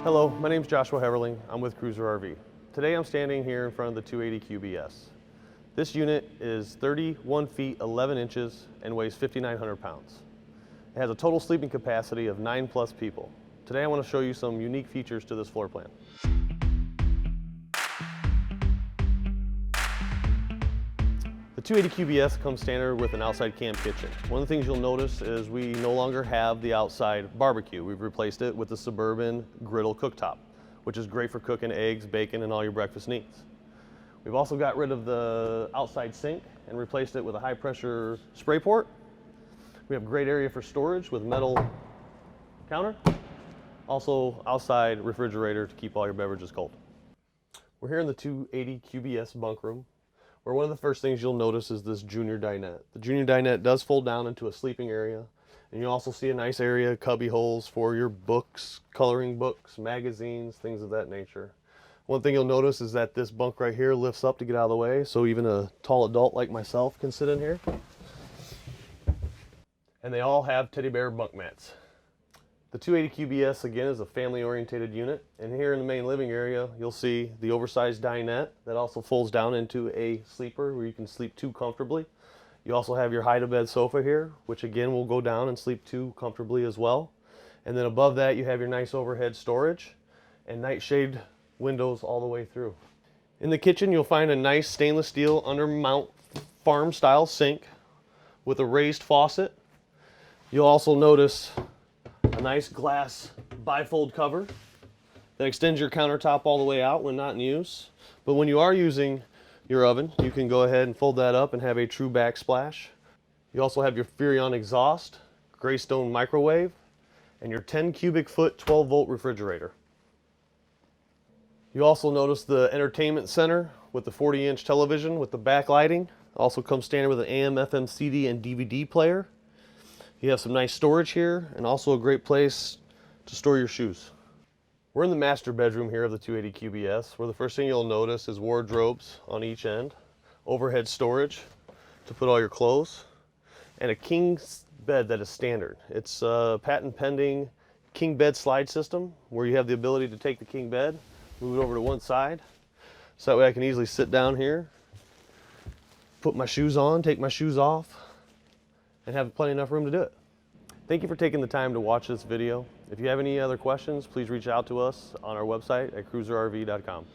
Hello, my name is Joshua Heverling. I'm with Cruiser RV. Today I'm standing here in front of the 280 QBS. This unit is 31 feet 11 inches and weighs 5,900 pounds. It has a total sleeping capacity of 9+ people. Today I want to show you some unique features to this floor plan. The 280 QBS comes standard with an outside camp kitchen. One of the things you'll notice is we no longer have the outside barbecue. We've replaced it with the Suburban griddle cooktop, which is great for cooking eggs, bacon, and all your breakfast needs. We've also got rid of the outside sink and replaced it with a high pressure spray port. We have great area for storage with metal counter. Also outside refrigerator to keep all your beverages cold. We're here in the 280 QBS bunk room, where one of the first things you'll notice is this junior dinette. The junior dinette does fold down into a sleeping area, and you also see a nice area, cubby holes for your books, coloring books, magazines, things of that nature. One thing you'll notice is that this bunk right here lifts up to get out of the way, so even a tall adult like myself can sit in here. And they all have teddy bear bunk mats. The 280 QBS again is a family oriented unit, and here in the main living area you'll see the oversized dinette that also folds down into a sleeper where you can sleep two comfortably. You also have your hide-a-bed sofa here, which again will go down and sleep two comfortably as well. And then above that you have your nice overhead storage and nightshade windows all the way through. In the kitchen you'll find a nice stainless steel undermount farm style sink with a raised faucet. You'll also notice a nice glass bifold cover that extends your countertop all the way out when not in use. But when you are using your oven, you can go ahead and fold that up and have a true backsplash. You also have your Furrion exhaust, Greystone microwave, and your 10 cubic foot 12 volt refrigerator. You also notice the entertainment center with the 40-inch television with the backlighting. Also comes standard with an AM, FM, CD, and DVD player. You have some nice storage here and also a great place to store your shoes. We're in the master bedroom here of the 280 QBS, where the first thing you'll notice is wardrobes on each end, overhead storage to put all your clothes, and a king bed that is standard. It's a patent pending king bed slide system where you have the ability to take the king bed, move it over to one side, so that way I can easily sit down here, put my shoes on, take my shoes off, and have plenty enough room to do it. Thank you for taking the time to watch this video. If you have any other questions, please reach out to us on our website at cruiserrv.com.